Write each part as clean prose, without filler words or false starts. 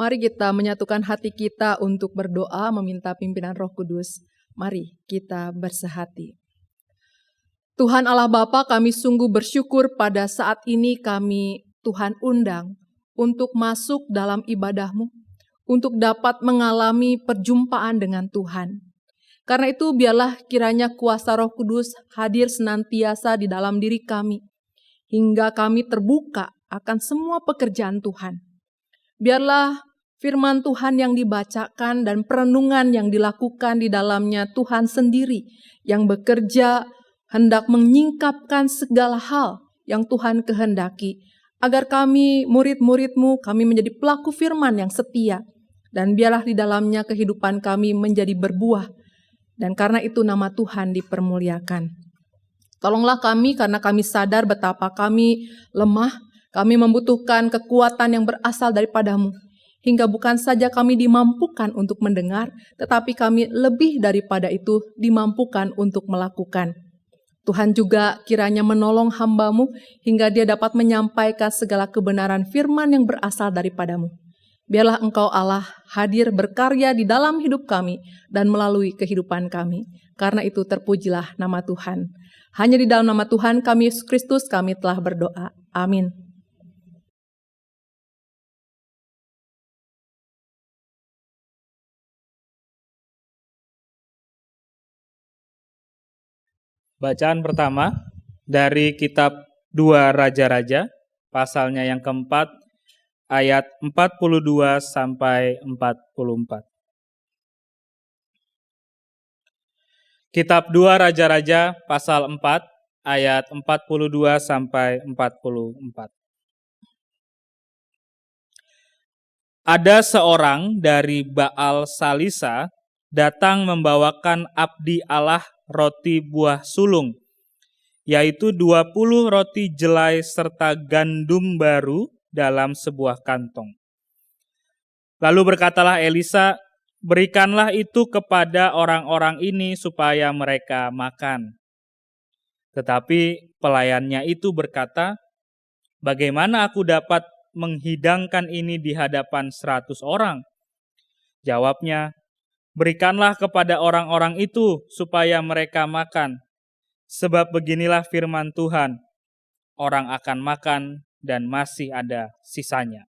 Mari kita menyatukan hati kita untuk berdoa meminta pimpinan Roh Kudus. Mari kita bersehati. Tuhan Allah Bapa, kami sungguh bersyukur pada saat ini kami Tuhan undang untuk masuk dalam ibadah-Mu, untuk dapat mengalami perjumpaan dengan Tuhan. Karena itu biarlah kiranya kuasa Roh Kudus hadir senantiasa di dalam diri kami, hingga kami terbuka akan semua pekerjaan Tuhan. Biarlah firman Tuhan yang dibacakan dan perenungan yang dilakukan di dalamnya Tuhan sendiri yang bekerja hendak menyingkapkan segala hal yang Tuhan kehendaki. Agar kami murid-murid-Mu, kami menjadi pelaku firman yang setia. Dan biarlah di dalamnya kehidupan kami menjadi berbuah. Dan karena itu nama Tuhan dipermuliakan. Tolonglah kami karena kami sadar betapa kami lemah, kami membutuhkan kekuatan yang berasal daripada-Mu. Hingga bukan saja kami dimampukan untuk mendengar, tetapi kami lebih daripada itu dimampukan untuk melakukan. Tuhan juga kiranya menolong hamba-Mu hingga dia dapat menyampaikan segala kebenaran firman yang berasal daripada-Mu. Biarlah Engkau Allah hadir berkarya di dalam hidup kami dan melalui kehidupan kami. Karena itu terpujilah nama Tuhan. Hanya di dalam nama Tuhan kami Yesus Kristus kami telah berdoa. Amin. Bacaan pertama dari kitab 2 Raja-Raja, pasalnya yang keempat, ayat 42 sampai 44. Kitab 2 Raja-Raja, pasal 4, ayat 42 sampai 44. Ada seorang dari Baal Salisa datang membawakan abdi Allah roti buah sulung, yaitu 20 roti jelai serta gandum baru dalam sebuah kantong. Lalu berkatalah Elisa, berikanlah itu kepada orang-orang ini supaya mereka makan. Tetapi pelayannya itu berkata, bagaimana aku dapat menghidangkan ini di hadapan 100 orang? Jawabnya, berikanlah kepada orang-orang itu supaya mereka makan. Sebab beginilah firman Tuhan, orang akan makan dan masih ada sisanya.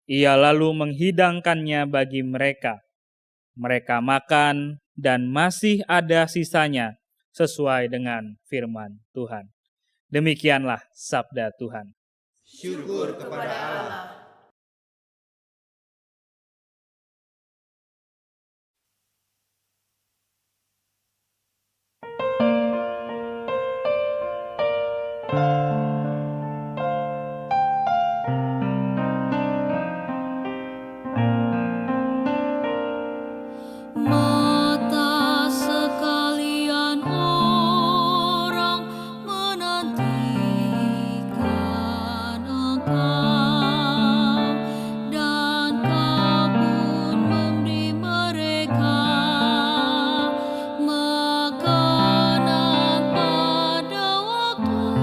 Ia lalu menghidangkannya bagi mereka. Mereka makan dan masih ada sisanya sesuai dengan firman Tuhan. Demikianlah sabda Tuhan. Syukur kepada Allah. Mata sekalian orang menantikan Engkau, dan Kau pun memberi mereka makanan pada waktu.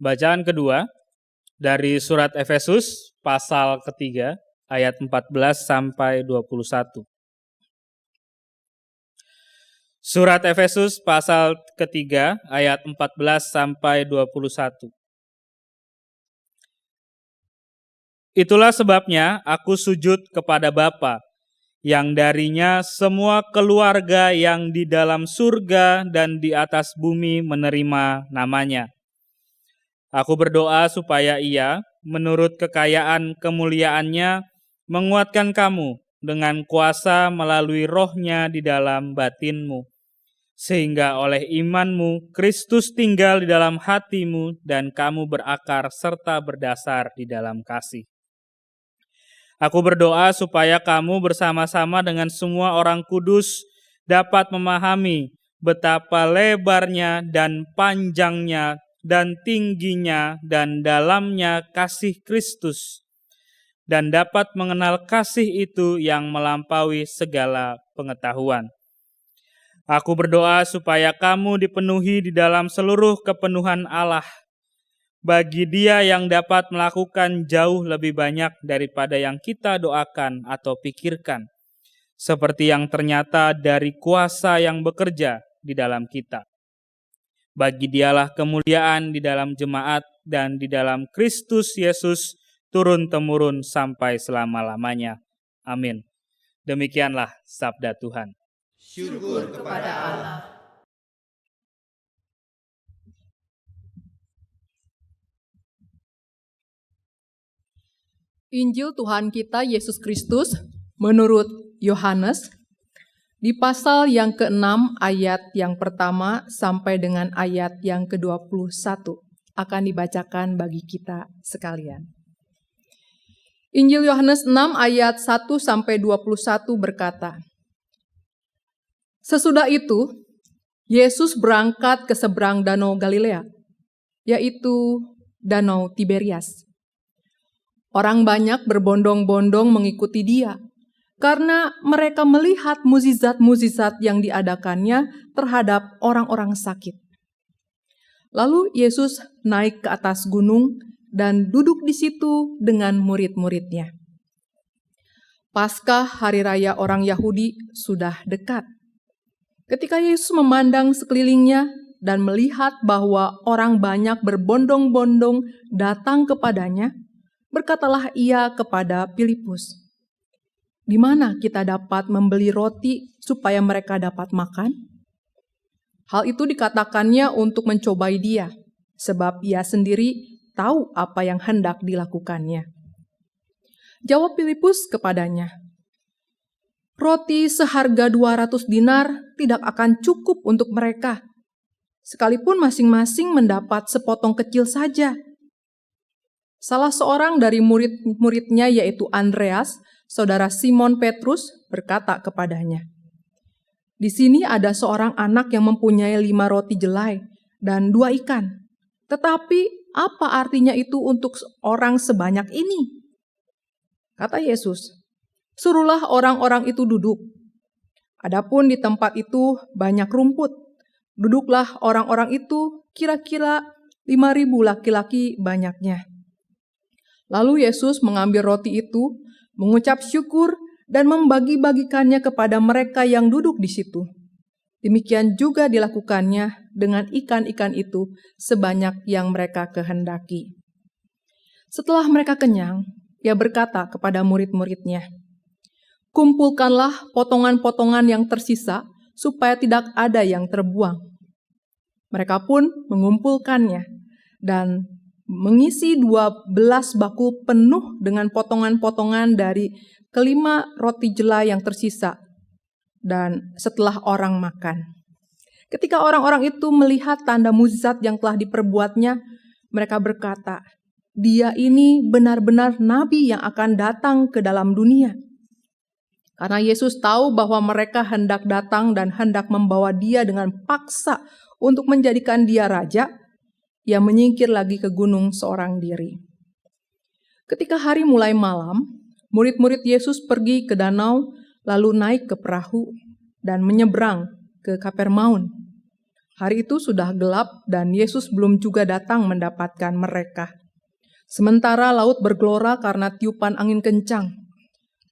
Bacaan kedua dari surat Efesus pasal ketiga ayat 14 sampai 21. Surat Efesus pasal ketiga ayat 14 sampai 21. Itulah sebabnya aku sujud kepada Bapa, yang darinya semua keluarga yang di dalam surga dan di atas bumi menerima namanya. Aku berdoa supaya Ia, menurut kekayaan kemuliaannya, menguatkan kamu dengan kuasa melalui roh-Nya di dalam batinmu, sehingga oleh imanmu Kristus tinggal di dalam hatimu dan kamu berakar serta berdasar di dalam kasih. Aku berdoa supaya kamu bersama-sama dengan semua orang kudus dapat memahami betapa lebarnya dan panjangnya dan tingginya dan dalamnya kasih Kristus, dan dapat mengenal kasih itu yang melampaui segala pengetahuan. Aku berdoa supaya kamu dipenuhi di dalam seluruh kepenuhan Allah, bagi Dia yang dapat melakukan jauh lebih banyak daripada yang kita doakan atau pikirkan, seperti yang ternyata dari kuasa yang bekerja di dalam kita. Bagi Dialah kemuliaan di dalam jemaat dan di dalam Kristus Yesus turun-temurun sampai selama-lamanya. Amin. Demikianlah sabda Tuhan. Syukur kepada Allah. Injil Tuhan kita Yesus Kristus menurut Yohanes di pasal yang ke-6 ayat yang pertama sampai dengan ayat yang ke-21 akan dibacakan bagi kita sekalian. Injil Yohanes 6 ayat 1 sampai 21 berkata, Sesudah itu, Yesus berangkat ke seberang Danau Galilea, yaitu Danau Tiberias. Orang banyak berbondong-bondong mengikuti Dia, karena mereka melihat mukjizat-mukjizat yang diadakannya terhadap orang-orang sakit. Lalu Yesus naik ke atas gunung dan duduk di situ dengan murid-muridnya. Paskah hari raya orang Yahudi sudah dekat. Ketika Yesus memandang sekelilingnya dan melihat bahwa orang banyak berbondong-bondong datang kepadanya, berkatalah Ia kepada Filipus, "Di mana kita dapat membeli roti supaya mereka dapat makan?" Hal itu dikatakannya untuk mencobai Dia, sebab Ia sendiri tahu apa yang hendak dilakukannya. Jawab Filipus kepadanya, "Roti seharga 200 dinar tidak akan cukup untuk mereka, sekalipun masing-masing mendapat sepotong kecil saja." Salah seorang dari murid-muridnya yaitu Andreas, saudara Simon Petrus, berkata kepadanya, "Di sini ada seorang anak yang mempunyai 5 roti jelai dan 2 ikan. Tetapi apa artinya itu untuk orang sebanyak ini?" Kata Yesus, "Suruhlah orang-orang itu duduk. Adapun di tempat itu banyak rumput. Duduklah orang-orang itu, kira-kira 5.000 laki-laki banyaknya." Lalu Yesus mengambil roti itu, mengucap syukur, dan membagi-bagikannya kepada mereka yang duduk di situ. Demikian juga dilakukannya dengan ikan-ikan itu sebanyak yang mereka kehendaki. Setelah mereka kenyang, Ia berkata kepada murid-muridnya, "Kumpulkanlah potongan-potongan yang tersisa supaya tidak ada yang terbuang." Mereka pun mengumpulkannya dan mengisi 12 bakul penuh dengan potongan-potongan dari kelima roti jelai yang tersisa. Dan setelah orang makan, ketika orang-orang itu melihat tanda mukjizat yang telah diperbuatnya, mereka berkata, "Dia ini benar-benar nabi yang akan datang ke dalam dunia." Karena Yesus tahu bahwa mereka hendak datang dan hendak membawa Dia dengan paksa untuk menjadikan Dia raja, Ia menyingkir lagi ke gunung seorang diri. Ketika hari mulai malam, murid-murid Yesus pergi ke danau, lalu naik ke perahu dan menyeberang ke Kapernaum. Hari itu sudah gelap dan Yesus belum juga datang mendapatkan mereka. Sementara laut bergelora karena tiupan angin kencang.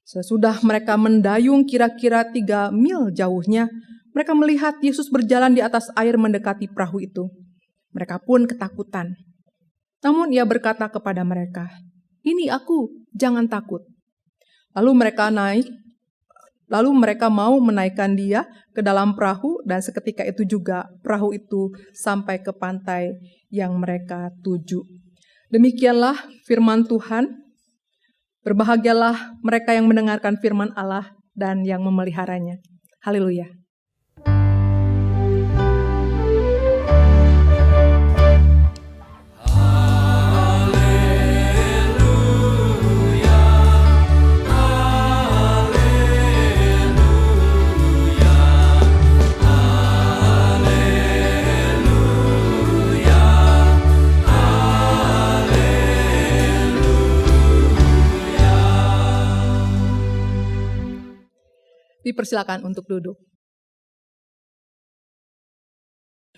Sesudah mereka mendayung kira-kira 3 mil jauhnya, mereka melihat Yesus berjalan di atas air mendekati perahu itu. Mereka pun ketakutan. Namun ia berkata kepada mereka, "Ini aku, jangan takut." Lalu mereka mau menaikkan dia ke dalam perahu, dan seketika itu juga perahu itu sampai ke pantai yang mereka tuju. Demikianlah firman Tuhan. Berbahagialah mereka yang mendengarkan firman Allah dan yang memeliharanya. Haleluya. Dipersilakan untuk duduk.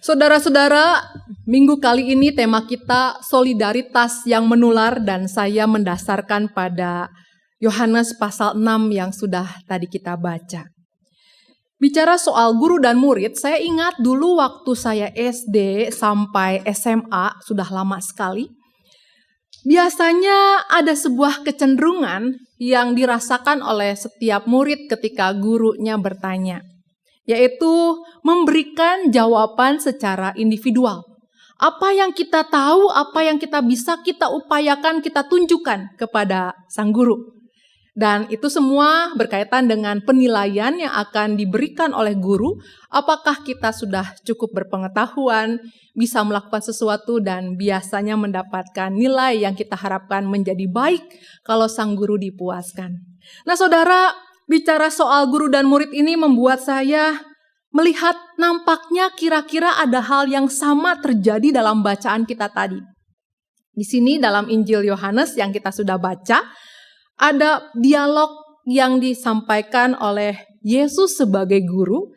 Saudara-saudara, minggu kali ini tema kita solidaritas yang menular, dan saya mendasarkan pada Yohanes pasal 6 yang sudah tadi kita baca. Bicara soal guru dan murid, saya ingat dulu waktu saya SD sampai SMA, sudah lama sekali. Biasanya ada sebuah kecenderungan yang dirasakan oleh setiap murid ketika gurunya bertanya, yaitu memberikan jawaban secara individual. Apa yang kita tahu, apa yang kita bisa, kita upayakan, kita tunjukkan kepada sang guru. Dan itu semua berkaitan dengan penilaian yang akan diberikan oleh guru, apakah kita sudah cukup berpengetahuan, bisa melakukan sesuatu, dan biasanya mendapatkan nilai yang kita harapkan menjadi baik kalau sang guru dipuaskan. Nah saudara, bicara soal guru dan murid ini membuat saya melihat nampaknya kira-kira ada hal yang sama terjadi dalam bacaan kita tadi. Di sini dalam Injil Yohanes yang kita sudah baca, ada dialog yang disampaikan oleh Yesus sebagai guru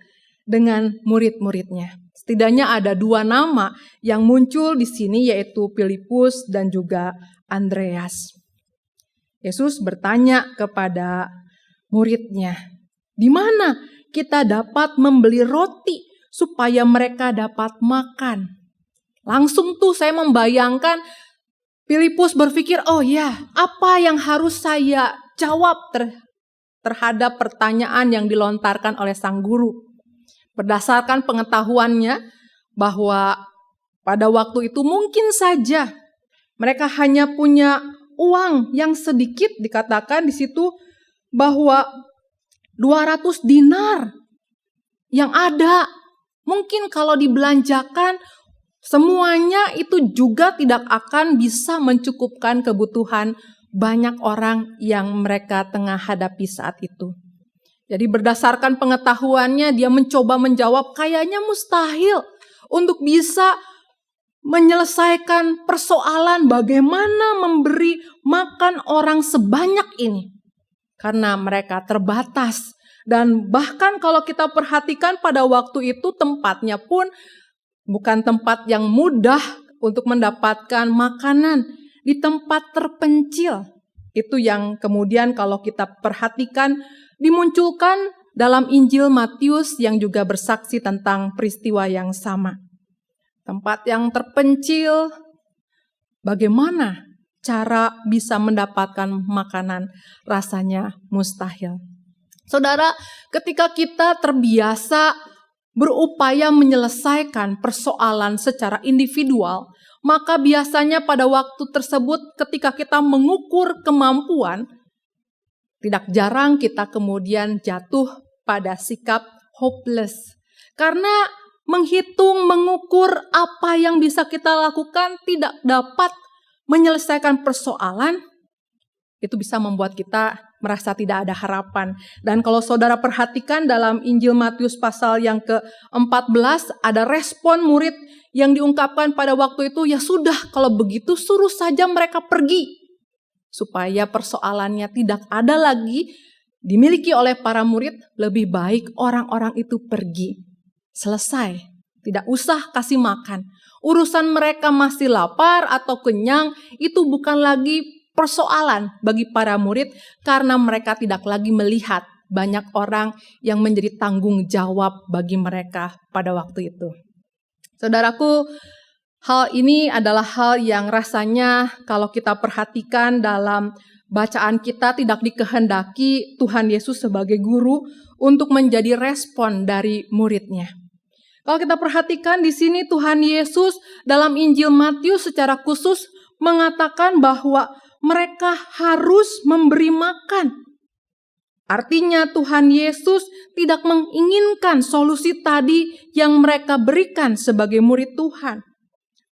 dengan murid-muridnya. Setidaknya ada 2 nama yang muncul di sini, yaitu Filipus dan juga Andreas. Yesus bertanya kepada muridnya, "Di mana kita dapat membeli roti supaya mereka dapat makan?" Langsung tuh saya membayangkan Filipus berpikir, oh ya, apa yang harus saya jawab terhadap pertanyaan yang dilontarkan oleh sang guru. Berdasarkan pengetahuannya bahwa pada waktu itu mungkin saja mereka hanya punya uang yang sedikit, dikatakan di situ bahwa 200 dinar yang ada. Mungkin kalau dibelanjakan semuanya itu juga tidak akan bisa mencukupkan kebutuhan banyak orang yang mereka tengah hadapi saat itu. Jadi berdasarkan pengetahuannya dia mencoba menjawab, kayaknya mustahil untuk bisa menyelesaikan persoalan bagaimana memberi makan orang sebanyak ini. Karena mereka terbatas. Dan bahkan kalau kita perhatikan pada waktu itu tempatnya pun bukan tempat yang mudah untuk mendapatkan makanan, di tempat terpencil. Itu yang kemudian kalau kita perhatikan dimunculkan dalam Injil Matius yang juga bersaksi tentang peristiwa yang sama. Tempat yang terpencil, bagaimana cara bisa mendapatkan makanan, rasanya mustahil. Saudara, ketika kita terbiasa berupaya menyelesaikan persoalan secara individual, maka biasanya pada waktu tersebut ketika kita mengukur kemampuan, tidak jarang kita kemudian jatuh pada sikap hopeless. Karena menghitung, mengukur apa yang bisa kita lakukan tidak dapat menyelesaikan persoalan, itu bisa membuat kita merasa tidak ada harapan. Dan kalau saudara perhatikan dalam Injil Matius pasal yang ke-14, ada respon murid yang diungkapkan pada waktu itu, ya sudah kalau begitu suruh saja mereka pergi. Supaya persoalannya tidak ada lagi dimiliki oleh para murid, lebih baik orang-orang itu pergi. Selesai. Tidak usah kasih makan. Urusan mereka masih lapar atau kenyang itu bukan lagi persoalan bagi para murid karena mereka tidak lagi melihat banyak orang yang menjadi tanggung jawab bagi mereka pada waktu itu. Saudaraku, hal ini adalah hal yang rasanya kalau kita perhatikan dalam bacaan kita tidak dikehendaki Tuhan Yesus sebagai guru untuk menjadi respon dari muridnya. Kalau kita perhatikan di sini Tuhan Yesus dalam Injil Matius secara khusus mengatakan bahwa mereka harus memberi makan. Artinya Tuhan Yesus tidak menginginkan solusi tadi yang mereka berikan sebagai murid Tuhan.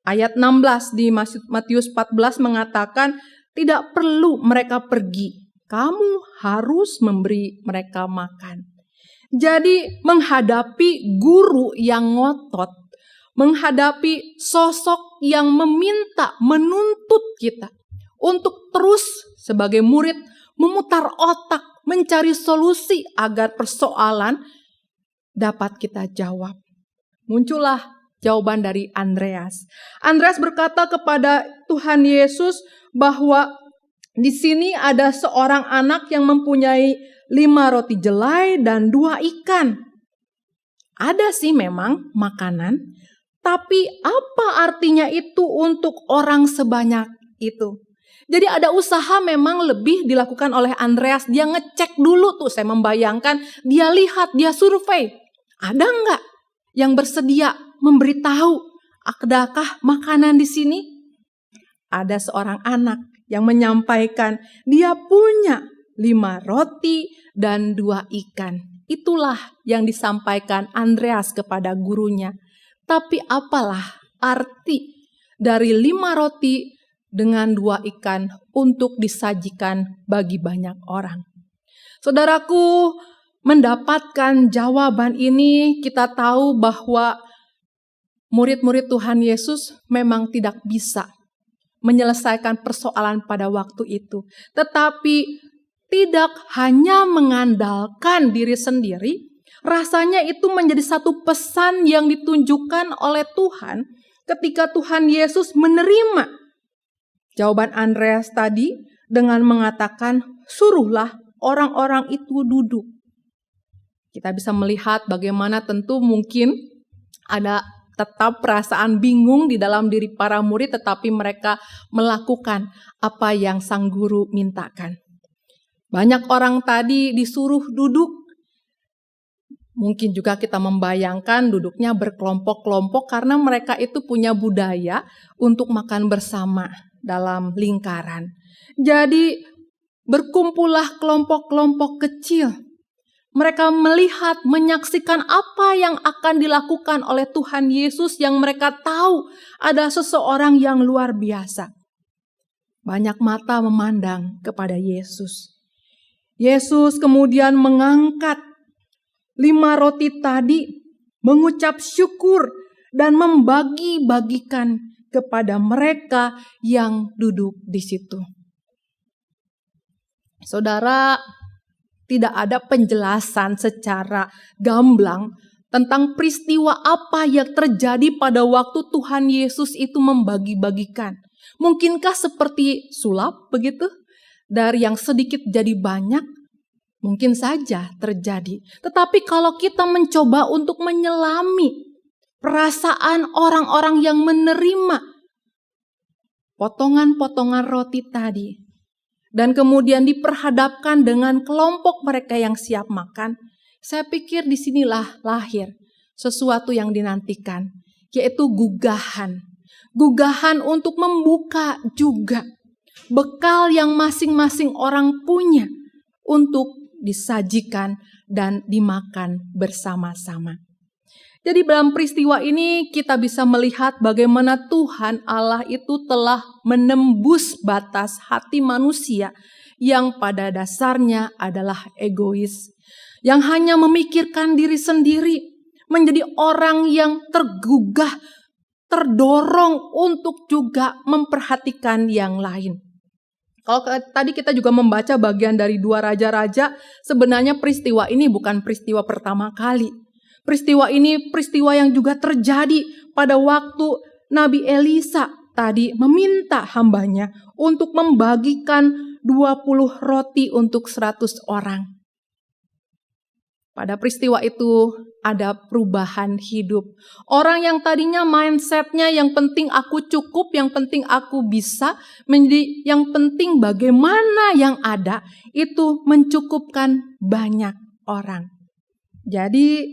Ayat 16 di Matius 14 mengatakan tidak perlu mereka pergi. Kamu harus memberi mereka makan. Jadi menghadapi guru yang ngotot, menghadapi sosok yang meminta, menuntut kita untuk terus sebagai murid memutar otak, mencari solusi agar persoalan dapat kita jawab. Muncullah jawaban dari Andreas. Andreas berkata kepada Tuhan Yesus bahwa di sini ada seorang anak yang mempunyai 5 roti jelai dan 2 ikan. Ada sih memang makanan, tapi apa artinya itu untuk orang sebanyak itu? Jadi ada usaha memang lebih dilakukan oleh Andreas. Dia ngecek dulu tuh, saya membayangkan. Dia lihat, dia survei. Ada enggak yang bersedia memberitahu, adakah makanan di sini? Ada seorang anak yang menyampaikan, dia punya 5 roti dan 2 ikan. Itulah yang disampaikan Andreas kepada gurunya. Tapi apalah arti dari 5 roti dengan 2 ikan untuk disajikan bagi banyak orang? Saudaraku, mendapatkan jawaban ini kita tahu bahwa murid-murid Tuhan Yesus memang tidak bisa menyelesaikan persoalan pada waktu itu. Tetapi tidak hanya mengandalkan diri sendiri, rasanya itu menjadi satu pesan yang ditunjukkan oleh Tuhan ketika Tuhan Yesus menerima jawaban Andreas tadi dengan mengatakan, suruhlah orang-orang itu duduk. Kita bisa melihat bagaimana tentu mungkin ada tetap perasaan bingung di dalam diri para murid, tetapi mereka melakukan apa yang sang guru mintakan. Banyak orang tadi disuruh duduk. Mungkin juga kita membayangkan duduknya berkelompok-kelompok karena mereka itu punya budaya untuk makan bersama dalam lingkaran. Jadi berkumpullah kelompok-kelompok kecil. Mereka melihat, menyaksikan apa yang akan dilakukan oleh Tuhan Yesus yang mereka tahu ada seseorang yang luar biasa. Banyak mata memandang kepada Yesus. Yesus kemudian mengangkat 5 roti tadi, mengucap syukur dan membagi-bagikan kepada mereka yang duduk di situ. Saudara, tidak ada penjelasan secara gamblang tentang peristiwa apa yang terjadi pada waktu Tuhan Yesus itu membagi-bagikan. Mungkinkah seperti sulap begitu? Dari yang sedikit jadi banyak? Mungkin saja terjadi. Tetapi kalau kita mencoba untuk menyelami perasaan orang-orang yang menerima potongan-potongan roti tadi, dan kemudian diperhadapkan dengan kelompok mereka yang siap makan, saya pikir disinilah lahir sesuatu yang dinantikan, yaitu gugahan. Gugahan untuk membuka juga bekal yang masing-masing orang punya untuk disajikan dan dimakan bersama-sama. Jadi dalam peristiwa ini kita bisa melihat bagaimana Tuhan Allah itu telah menembus batas hati manusia yang pada dasarnya adalah egois, yang hanya memikirkan diri sendiri, menjadi orang yang tergugah, terdorong untuk juga memperhatikan yang lain. Kalau tadi kita juga membaca bagian dari 2 raja-raja, sebenarnya peristiwa ini bukan peristiwa pertama kali. Peristiwa ini peristiwa yang juga terjadi pada waktu Nabi Elisa tadi meminta hambanya untuk membagikan 20 roti untuk 100 orang. Pada peristiwa itu ada perubahan hidup. Orang yang tadinya mindsetnya yang penting aku cukup, yang penting aku bisa, menjadi yang penting bagaimana yang ada, itu mencukupkan banyak orang. Jadi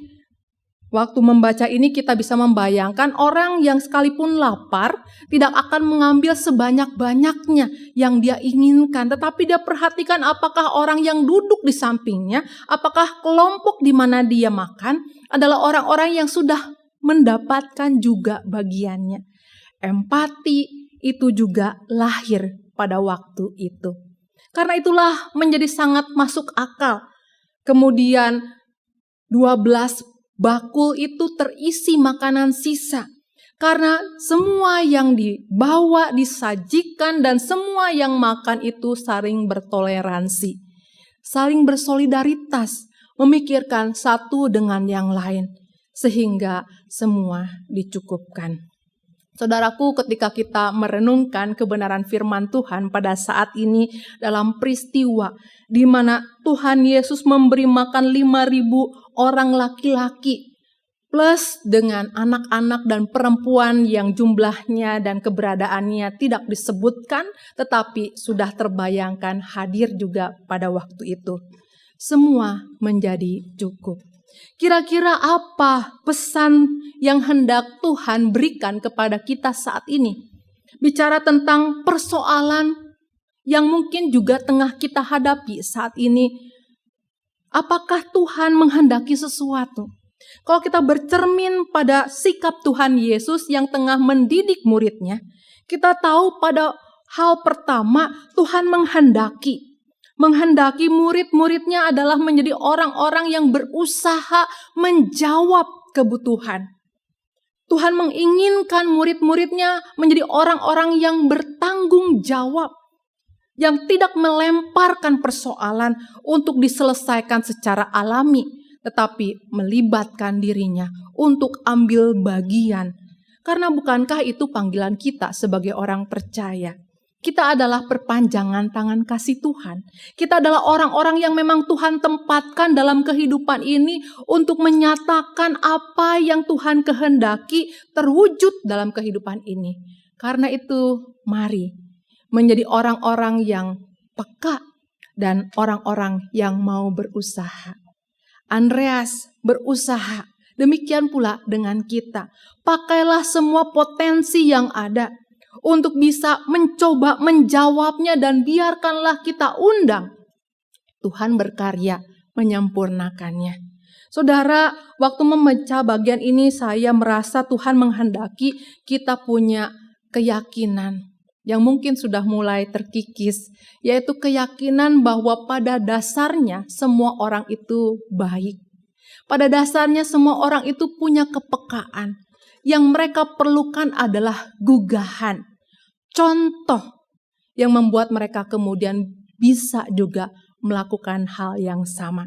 waktu membaca ini kita bisa membayangkan orang yang sekalipun lapar tidak akan mengambil sebanyak-banyaknya yang dia inginkan. Tetapi dia perhatikan apakah orang yang duduk di sampingnya, apakah kelompok di mana dia makan adalah orang-orang yang sudah mendapatkan juga bagiannya. Empati itu juga lahir pada waktu itu. Karena itulah menjadi sangat masuk akal. Kemudian 12 bakul itu terisi makanan sisa. Karena semua yang dibawa, disajikan, dan semua yang makan itu saling bertoleransi. Saling bersolidaritas, memikirkan satu dengan yang lain. Sehingga semua dicukupkan. Saudaraku, ketika kita merenungkan kebenaran firman Tuhan pada saat ini dalam peristiwa di mana Tuhan Yesus memberi makan 5.000 orang laki-laki plus dengan anak-anak dan perempuan yang jumlahnya dan keberadaannya tidak disebutkan tetapi sudah terbayangkan hadir juga pada waktu itu. Semua menjadi cukup. Kira-kira apa pesan yang hendak Tuhan berikan kepada kita saat ini? Bicara tentang persoalan yang mungkin juga tengah kita hadapi saat ini. Apakah Tuhan menghendaki sesuatu? Kalau kita bercermin pada sikap Tuhan Yesus yang tengah mendidik muridnya, kita tahu pada hal pertama Tuhan menghendaki murid-muridnya adalah menjadi orang-orang yang berusaha menjawab kebutuhan. Tuhan menginginkan murid-muridnya menjadi orang-orang yang bertanggung jawab, yang tidak melemparkan persoalan untuk diselesaikan secara alami, tetapi melibatkan dirinya untuk ambil bagian. Karena bukankah itu panggilan kita sebagai orang percaya? Kita adalah perpanjangan tangan kasih Tuhan. Kita adalah orang-orang yang memang Tuhan tempatkan dalam kehidupan ini untuk menyatakan apa yang Tuhan kehendaki terwujud dalam kehidupan ini. Karena itu, mari menjadi orang-orang yang peka dan orang-orang yang mau berusaha. Andreas berusaha, demikian pula dengan kita. Pakailah semua potensi yang ada untuk bisa mencoba menjawabnya dan biarkanlah kita undang Tuhan berkarya menyempurnakannya. Saudara, waktu membaca bagian ini saya merasa Tuhan menghendaki kita punya keyakinan yang mungkin sudah mulai terkikis, yaitu keyakinan bahwa pada dasarnya semua orang itu baik. Pada dasarnya semua orang itu punya kepekaan. Yang mereka perlukan adalah gugahan, contoh yang membuat mereka kemudian bisa juga melakukan hal yang sama.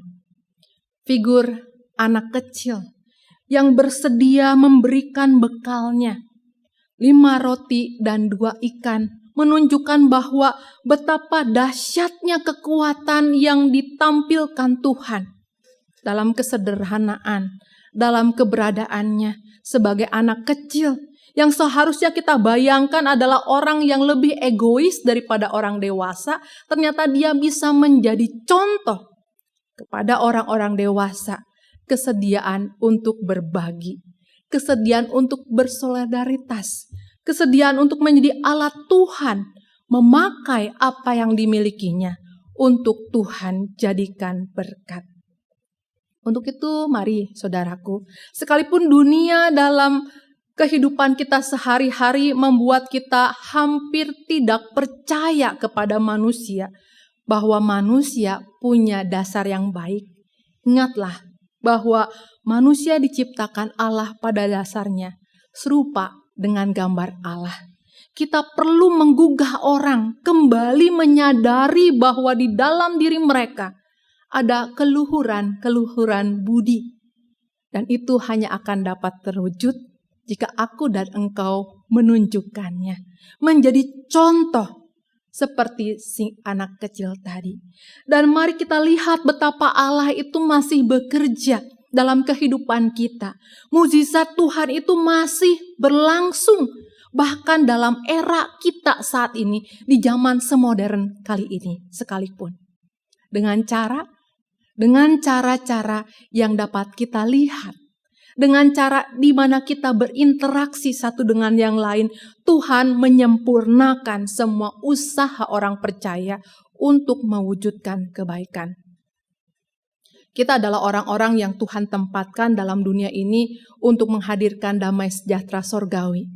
Figur anak kecil yang bersedia memberikan bekalnya, 5 roti dan 2 ikan, menunjukkan bahwa betapa dahsyatnya kekuatan yang ditampilkan Tuhan dalam kesederhanaan, dalam keberadaannya sebagai anak kecil yang seharusnya kita bayangkan adalah orang yang lebih egois daripada orang dewasa, ternyata dia bisa menjadi contoh kepada orang-orang dewasa, kesediaan untuk berbagi, kesediaan untuk bersolidaritas, kesediaan untuk menjadi alat Tuhan, memakai apa yang dimilikinya untuk Tuhan jadikan berkat. Untuk itu mari saudaraku, sekalipun dunia dalam kehidupan kita sehari-hari membuat kita hampir tidak percaya kepada manusia, bahwa manusia punya dasar yang baik. Ingatlah bahwa manusia diciptakan Allah pada dasarnya serupa dengan gambar Allah. Kita perlu menggugah orang kembali menyadari bahwa di dalam diri mereka ada keluhuran budi. Dan itu hanya akan dapat terwujud jika aku dan engkau menunjukkannya. Menjadi contoh seperti si anak kecil tadi. Dan mari kita lihat betapa Allah itu masih bekerja dalam kehidupan kita. Mukjizat Tuhan itu masih berlangsung. Bahkan dalam era kita saat ini, di zaman semodern kali ini sekalipun. Dengan cara-cara yang dapat kita lihat. Dengan cara di mana kita berinteraksi satu dengan yang lain, Tuhan menyempurnakan semua usaha orang percaya untuk mewujudkan kebaikan. Kita adalah orang-orang yang Tuhan tempatkan dalam dunia ini untuk menghadirkan damai sejahtera sorgawi.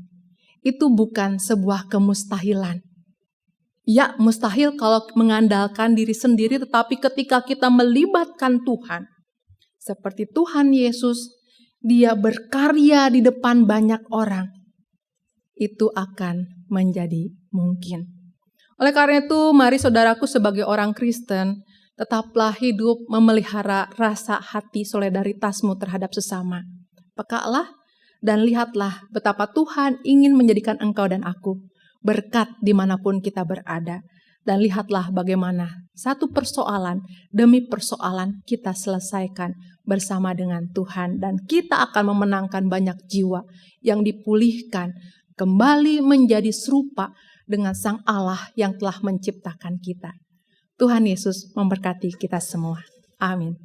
Itu bukan sebuah kemustahilan. Ya, mustahil kalau mengandalkan diri sendiri, tetapi ketika kita melibatkan Tuhan, seperti Tuhan Yesus, Dia berkarya di depan banyak orang, itu akan menjadi mungkin. Oleh karena itu, mari saudaraku sebagai orang Kristen, tetaplah hidup memelihara rasa hati solidaritasmu terhadap sesama. Pekalah dan lihatlah betapa Tuhan ingin menjadikan engkau dan aku berkat dimanapun kita berada. Dan lihatlah bagaimana satu persoalan demi persoalan kita selesaikan bersama dengan Tuhan. Dan kita akan memenangkan banyak jiwa yang dipulihkan kembali menjadi serupa dengan Sang Allah yang telah menciptakan kita. Tuhan Yesus memberkati kita semua. Amin.